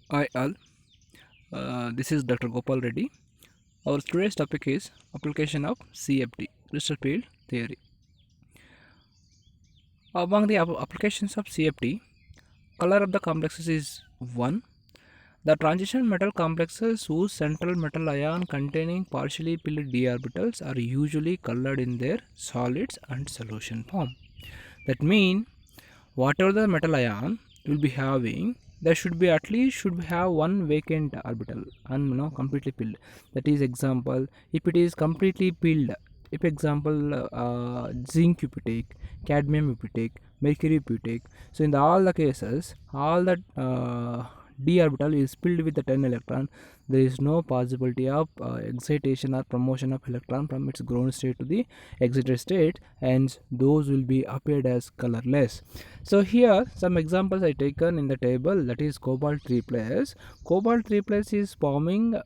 Hi all, this is Dr. Gopal Reddy. Our today's topic is application of CFT, crystal field theory. Among the applications of CFT, color of the complexes is 1. The transition metal complexes whose central metal ion containing partially filled d orbitals are usually colored in their solids and solution form. That means whatever the metal ion will be having, there should be at least should have one vacant orbital and completely filled. That is example, if it is completely filled, if example zinc you take, cadmium you take, mercury you take. So in all the cases, all that d orbital is filled with the 10 electron. There is no possibility of excitation or promotion of electron from its ground state to the excited state, and those will be appeared as colorless. So here some examples I taken in the table, that is cobalt 3 plus. Cobalt 3 plus is forming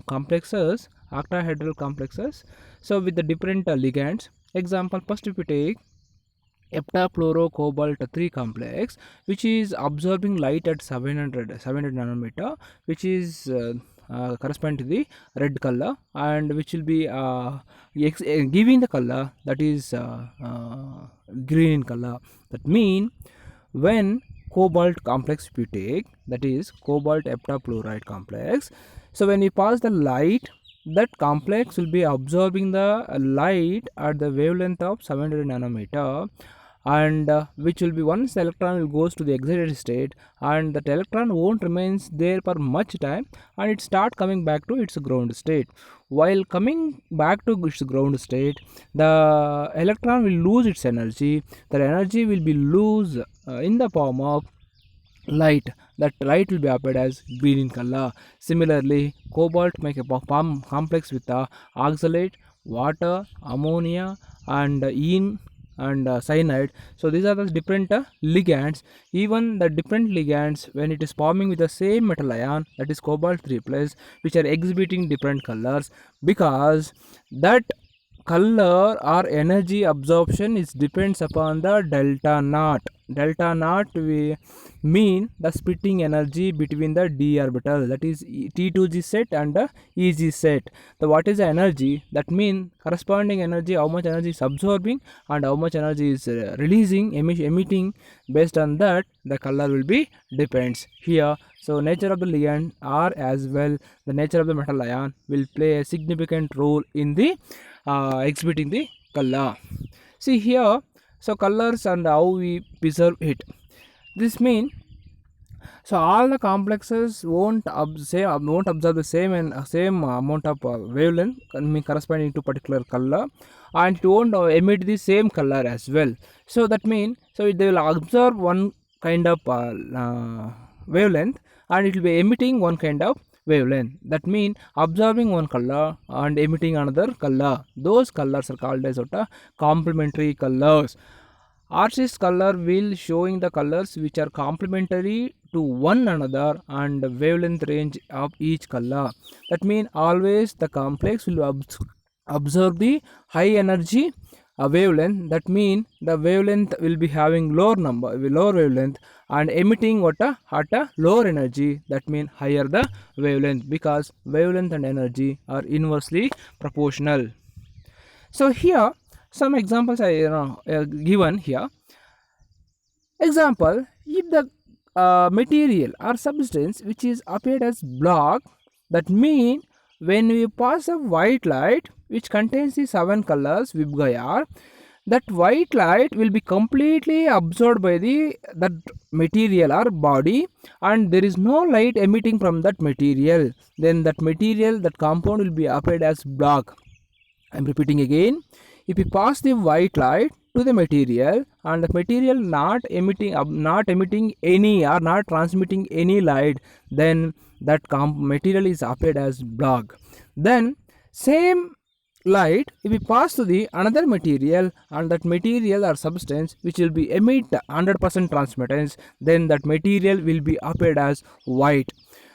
complexes, octahedral complexes, so with the different ligands. Example, first if you take heptafluorocobalt 3 complex, which is absorbing light at 700 nanometer, which is correspond to the red color, and which will be giving the color that is green in color. That mean when cobalt complex we take, that is cobalt heptafluoride complex, so when we pass the light, that complex will be absorbing the light at the wavelength of 700 nanometer, and which will be once the electron will goes to the excited state, and that electron won't remains there for much time, and it start coming back to its ground state. While coming back to its ground state, the electron will lose its energy. That energy will be lose in the form of light. That light will be appeared as green in color. Similarly, cobalt make a form complex with the oxalate, water, ammonia, and yin and cyanide. So these are the different ligands. Even the different ligands, when it is forming with the same metal ion, that is cobalt 3 plus, which are exhibiting different colors, because that color or energy absorption is depends upon the delta naught. Delta naught we mean the splitting energy between the d orbital, that is T2g set and the EG set. The what is the energy, that mean corresponding energy, how much energy is absorbing and how much energy is releasing, emitting. Based on that the color will be depends here. So nature of the ligand or as well the nature of the metal ion will play a significant role in the exhibiting the color. See here, so colors and how we preserve it. This mean, so all the complexes won't observe the same and same amount of wavelength corresponding to particular color, and it won't emit the same color as well. So that means, so they will observe one kind of wavelength, and it will be emitting one kind of wavelength. That means observing one color and emitting another color. Those colors are called as what complementary colors. Artist color will showing the colors which are complementary to one another and the wavelength range of each color. That means always the complex will observe the high energy wavelength. That means the wavelength will be having lower wavelength, and emitting what at a lower energy. That means higher the wavelength, because wavelength and energy are inversely proportional. So here some examples I given here. Example, if the material or substance which is appeared as block, that mean when we pass a white light which contains the 7 colors Vibgayar, that white light will be completely absorbed by the that material or body, and there is no light emitting from that material. Then that material, that compound will be appeared as block. I am repeating again. If we pass the white light to the material, and the material not emitting any or not transmitting any light, then that material is appeared as block. Then same light, if we pass to the another material, and that material or substance which will be emit 100% transmittance, then that material will be appeared as white.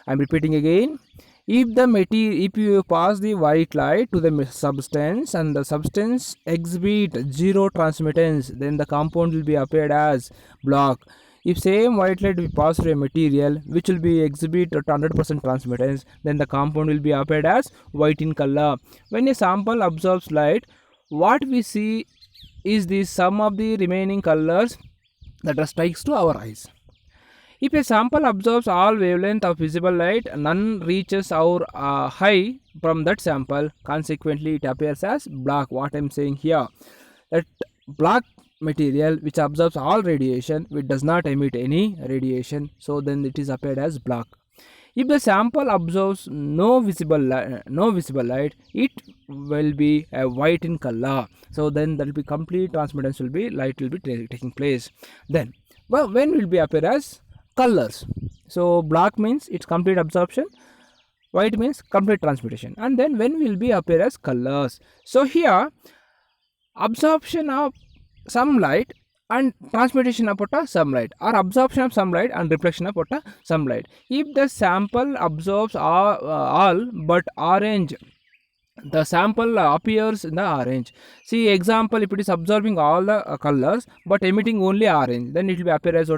I am repeating again. If you pass the white light to the substance, and the substance exhibit zero transmittance, then the compound will be appeared as block. If same white light we pass through a material which will be exhibit at 100% transmittance, then the compound will be appeared as white in color. When a sample absorbs light, what we see is the sum of the remaining colors that strikes to our eyes. If a sample absorbs all wavelength of visible light, none reaches our eye from that sample. Consequently, it appears as black. What I am saying here, that black material which absorbs all radiation, which does not emit any radiation, so then it is appeared as black. If the sample absorbs no visible light, it will be a white in color. So then there will be complete transmittance will be light will be taking place. Then, well, when will be appear as colors? So black means its complete absorption, white means complete transmutation, and then when will be appear as colors? So here absorption of some light and transmutation of some light, or absorption of some light and reflection of some light. If the sample absorbs all but orange, the sample appears in the orange. See example, if it is absorbing all the colors but emitting only orange, then it will be appear as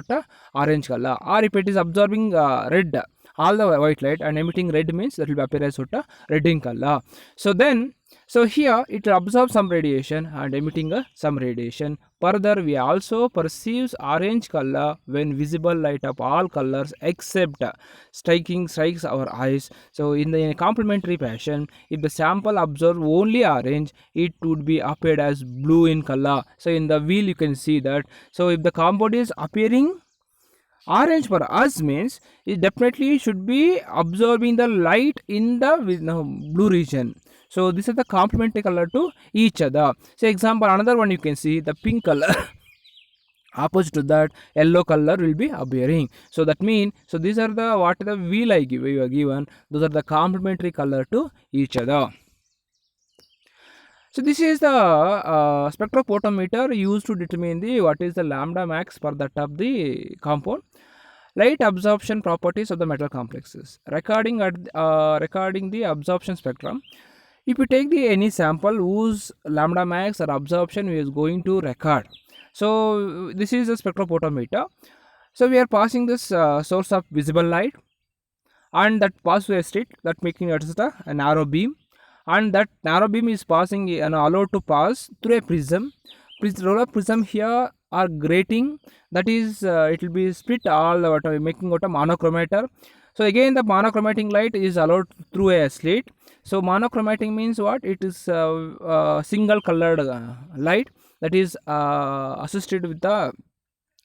orange color. Or if it is absorbing red, all the white light and emitting red, means that will be appear as red in color. So here it absorbs some radiation and emitting some radiation. Further, we also perceives orange color when visible light of all colors except strikes our eyes. So in a complementary fashion, if the sample absorbs only orange, it would be appeared as blue in color. So in the wheel you can see that. So if the compound is appearing orange for us, means it definitely should be absorbing the light in the blue region. So this is the complementary color to each other. Say example, another one you can see the pink color opposite to that yellow color will be appearing. So that means, so these are the what the wheel I give you are given, those are the complementary color to each other. So this is the spectrophotometer used to determine the what is the lambda max for that of the compound. Light absorption properties of the metal complexes. Recording the absorption spectrum. If you take the any sample whose lambda max or absorption is going to record. So this is a spectrophotometer. So we are passing this source of visible light, and that pass through a slit, that making it a narrow beam, and that narrow beam is passing and allowed to pass through a prism. Roller prism here are grating, that is it will be split all making out a monochromator. So again the monochromatic light is allowed through a slit. So monochromatic means what? It is single colored light that is assisted with the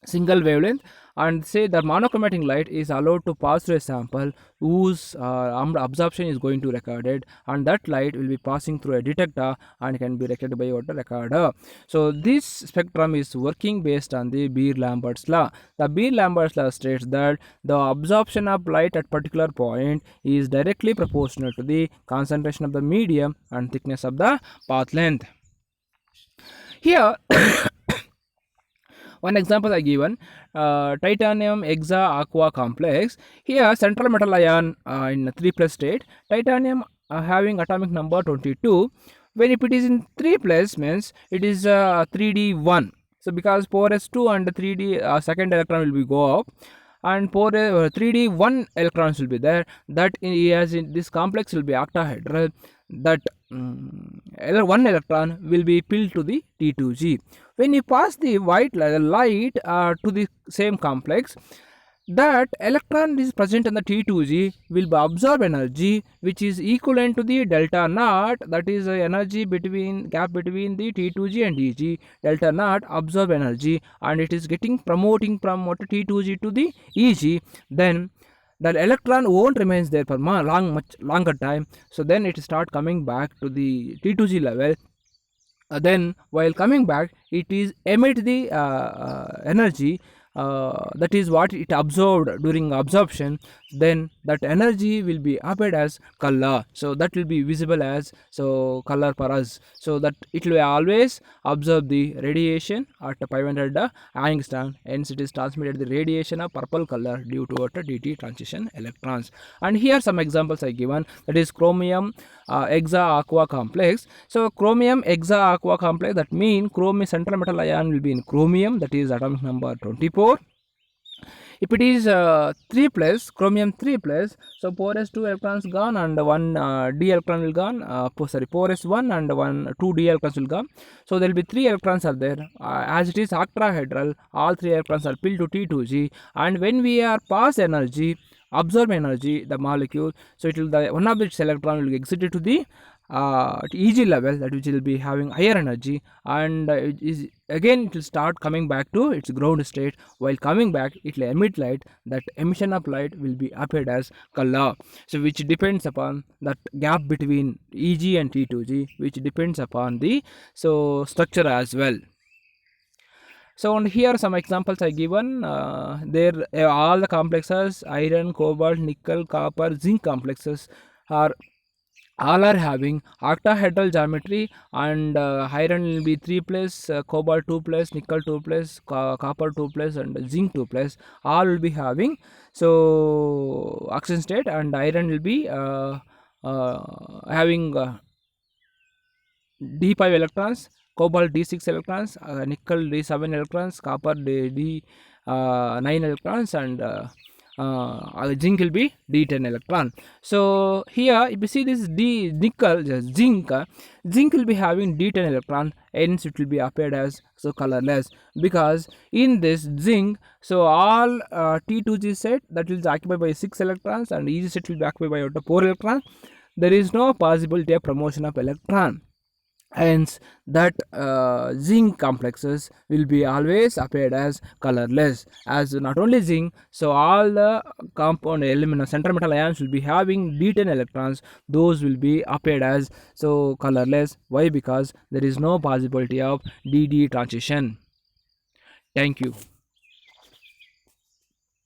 single wavelength, and say the monochromatic light is allowed to pass through a sample whose absorption is going to recorded, and that light will be passing through a detector and can be recorded by a recorder. So this spectrum is working based on the Beer-Lambert's law. The Beer-Lambert's law states that the absorption of light at particular point is directly proportional to the concentration of the medium and thickness of the path length. Here one example I given, titanium hexa aqua complex. Here central metal ion in 3+ state, titanium having atomic number 22. When if it is in 3+ means it is 3d1. So because 4s2 and 3d second electron will be go up, and 3d1 electrons will be there. That as in this complex will be octahedral. That one electron will be filled to the T2G. When you pass the white light to the same complex, that electron is present in the T2G will absorb energy which is equivalent to the delta naught, that is energy between gap between the T2G and EG. Delta naught absorb energy and it is getting promoting from what T2G to the EG. Then the electron won't remains there for much longer time. So then it start coming back to the T2G level. Then while coming back, it is emit the energy that is what it absorbed during absorption. Then that energy will be appeared as color, so that will be visible as so color for us. So that it will always absorb the radiation at 500 angstrom, hence it is transmitted the radiation of purple color due to what DT transition electrons. And here some examples I given, that is chromium hexa aqua complex. So chromium hexa aqua complex, that mean chromium central metal ion will be in chromium, that is atomic number 24. If it is 3 plus, chromium 3 plus, so 4s2 electrons gone and one d electron will gone, sorry, 4s1 and one 2 d electrons will gone. So there will be 3 electrons are there. As it is octahedral, all 3 electrons are filled to T2g, and when we are pass energy, absorb energy, the molecule, so it will, the one of its electron will exit to the EG level, that which will be having higher energy, and it is again it will start coming back to its ground state. While coming back, it will emit light. That emission of light will be appeared as color, so which depends upon that gap between EG and T2g, which depends upon the so structure as well. So and here some examples I given. There all the complexes, iron, cobalt, nickel, copper, zinc complexes are all are having octahedral geometry, and iron will be 3 plus, cobalt 2 plus, nickel 2 plus, copper 2 plus, and zinc 2 plus, all will be having so oxidation state, and iron will be having d5 electrons, cobalt d6 electrons, nickel d7 electrons, copper d9 electrons, and zinc will be d10 electron. So here if you see this d nickel, zinc will be having d10 electron, hence it will be appeared as so colorless, because in this zinc, so all T2g set that will be occupied by 6 electrons, and each set will be occupied by out of 4 electrons. There is no possibility of promotion of electron, hence that zinc complexes will be always appeared as colorless. As not only zinc, so all the compound element central metal ions will be having d10 electrons, those will be appeared as so colorless. Why? Because there is no possibility of dd transition. Thank you.